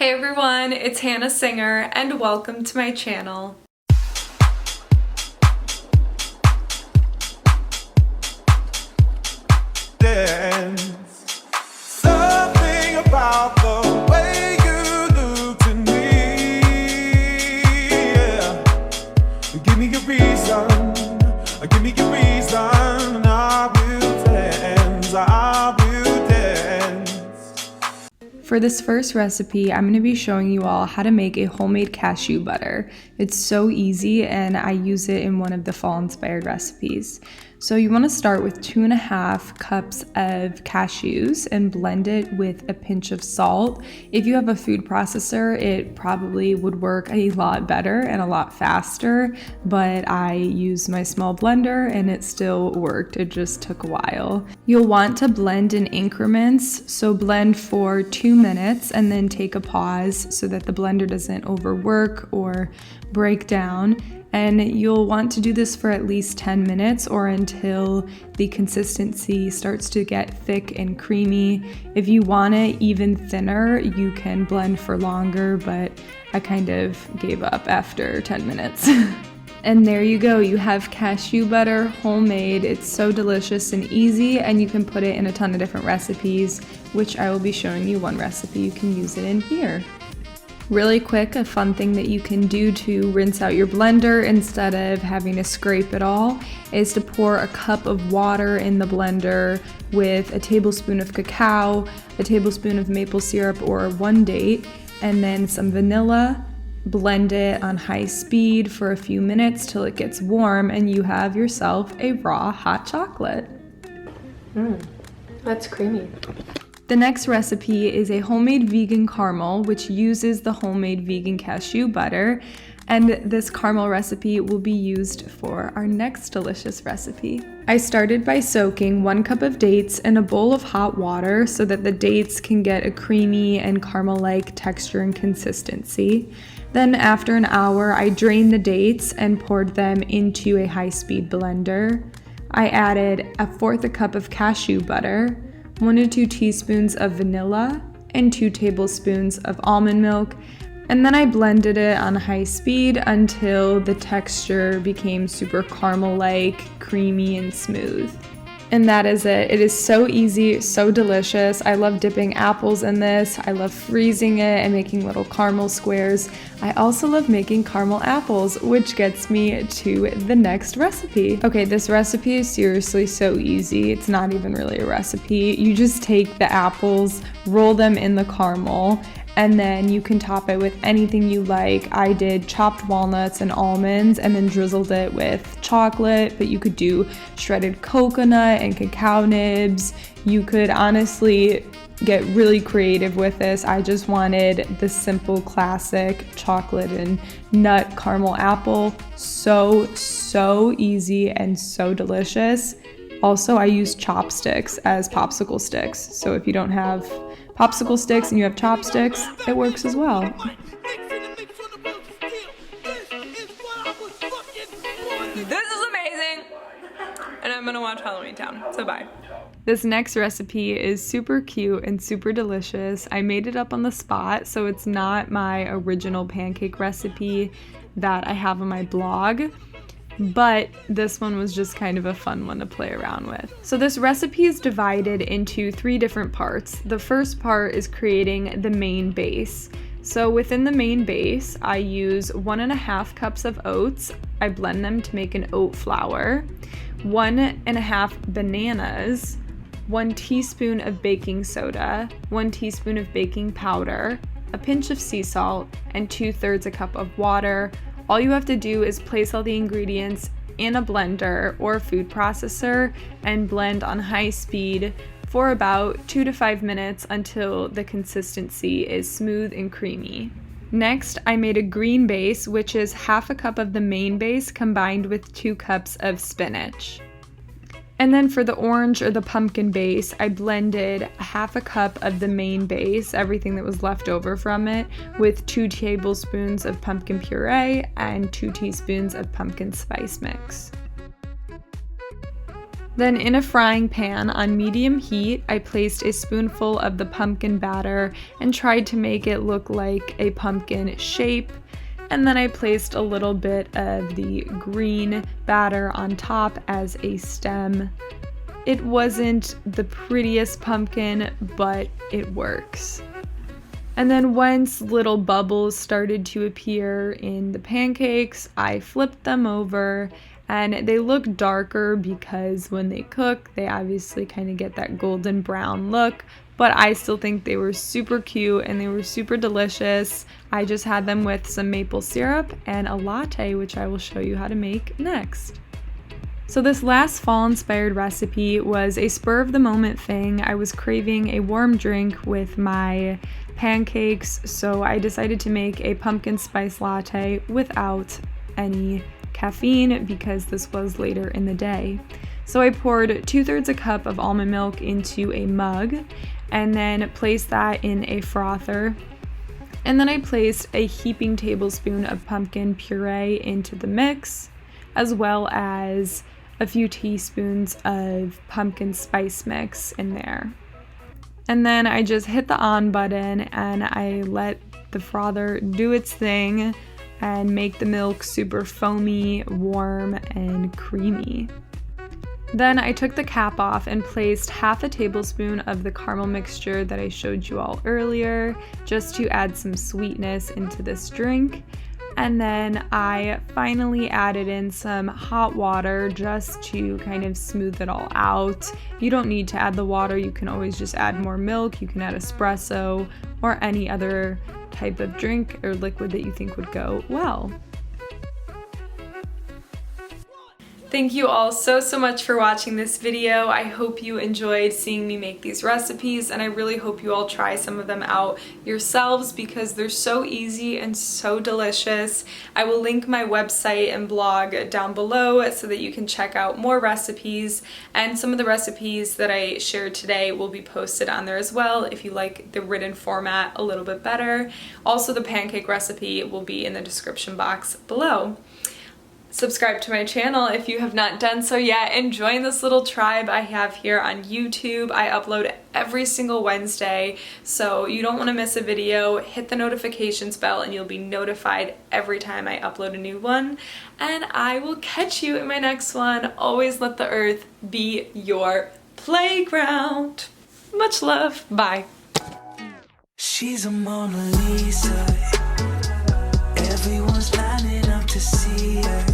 Hey everyone, it's Hannah Singer and welcome to my channel. Something about the way you look to me, yeah. Give me a reason, and I will dance. For this first recipe, I'm going to be showing you all how to make a homemade cashew butter. It's so easy and I use it in one of the fall inspired recipes. So you want to start with 2.5 cups of cashews and blend it with a pinch of salt. If you have a food processor, it probably would work a lot better and a lot faster, but I used my small blender and it still worked. It just took a while. You'll want to blend in increments, so blend for 2 minutes and then take a pause so that the blender doesn't overwork or break down. And you'll want to do this for at least 10 minutes or until the consistency starts to get thick and creamy. If you want it even thinner, you can blend for longer, but I kind of gave up after 10 minutes. And there you go, you have cashew butter homemade. It's so delicious and easy, and you can put it in a ton of different recipes, which I will be showing you one recipe you can use it in here. Really quick, a fun thing that you can do to rinse out your blender instead of having to scrape it all is to pour a cup of water in the blender with a tablespoon of cacao, a tablespoon of maple syrup or 1 date, and then some vanilla. Blend it on high speed for a few minutes till it gets warm and you have yourself a raw hot chocolate. That's creamy. The next recipe is a homemade vegan caramel, which uses the homemade vegan cashew butter. And this caramel recipe will be used for our next delicious recipe. I started by soaking 1 cup of dates in a bowl of hot water so that the dates can get a creamy and caramel-like texture and consistency. Then after an hour, I drained the dates and poured them into a high-speed blender. I added 1/4 cup of cashew butter, 1 to 2 teaspoons of vanilla, and 2 tablespoons of almond milk, and then I blended it on high speed until the texture became super caramel-like, creamy, and smooth. And that is it. It is so easy, so delicious. I love dipping apples in this. I love freezing it and making little caramel squares. I also love making caramel apples, which gets me to the next recipe. Okay, this recipe is seriously so easy. It's not even really a recipe. You just take the apples, roll them in the caramel, and then you can top it with anything you like. I did chopped walnuts and almonds and then drizzled it with chocolate, but you could do shredded coconut and cacao nibs. You could honestly get really creative with this. I just wanted the simple classic chocolate and nut caramel apple. So easy and so delicious. Also, I use chopsticks as popsicle sticks. So if you don't have popsicle sticks and you have chopsticks, it works as well. This is amazing! And I'm gonna watch Halloween Town, so bye. This next recipe is super cute and super delicious. I made it up on the spot, so it's not my original pancake recipe that I have on my blog. But this one was just kind of a fun one to play around with. So this recipe is divided into 3 different parts. The first part is creating the main base. So within the main base, I use 1.5 cups of oats. I blend them to make an oat flour, 1.5 bananas, 1 teaspoon of baking soda, 1 teaspoon of baking powder, a pinch of sea salt, and 2/3 a cup of water. All you have to do is place all the ingredients in a blender or food processor and blend on high speed for about 2 to 5 minutes until the consistency is smooth and creamy. Next, I made a green base, which is 1/2 cup of the main base combined with 2 cups of spinach. And then for the orange or the pumpkin base, I blended 1/2 cup of the main base, everything that was left over from it, with 2 tablespoons of pumpkin puree and 2 teaspoons of pumpkin spice mix. Then in a frying pan on medium heat, I placed a spoonful of the pumpkin batter and tried to make it look like a pumpkin shape. And then I placed a little bit of the green batter on top as a stem. It wasn't the prettiest pumpkin, but it works. And then once little bubbles started to appear in the pancakes, I flipped them over, and they look darker because when they cook, they obviously kind of get that golden brown look, but I still think they were super cute and they were super delicious. I just had them with some maple syrup and a latte, which I will show you how to make next. So this last fall-inspired recipe was a spur-of-the-moment thing. I was craving a warm drink with my pancakes, so I decided to make a pumpkin spice latte without any caffeine because this was later in the day. So I poured 2/3 a cup of almond milk into a mug and then placed that in a frother. And then I placed a heaping tablespoon of pumpkin puree into the mix, as well as a few teaspoons of pumpkin spice mix in there. And then I just hit the on button and I let the frother do its thing and make the milk super foamy, warm, and creamy. Then I took the cap off and placed half a tablespoon of the caramel mixture that I showed you all earlier, just to add some sweetness into this drink. And then I finally added in some hot water just to kind of smooth it all out. You don't need to add the water, you can always just add more milk, you can add espresso or any other type of drink or liquid that you think would go well. Thank you all so much for watching this video. I hope you enjoyed seeing me make these recipes, and I really hope you all try some of them out yourselves because they're so easy and so delicious. I will link my website and blog down below so that you can check out more recipes, and some of the recipes that I shared today will be posted on there as well if you like the written format a little bit better. Also, the pancake recipe will be in the description box below. Subscribe to my channel if you have not done so yet, and join this little tribe I have here on YouTube. I upload every single Wednesday, so you don't want to miss a video. Hit the notifications bell and you'll be notified every time I upload a new one. And I will catch you in my next one. Always let the earth be your playground. Much love. Bye. She's a Mona Lisa. Everyone's lining up to see her.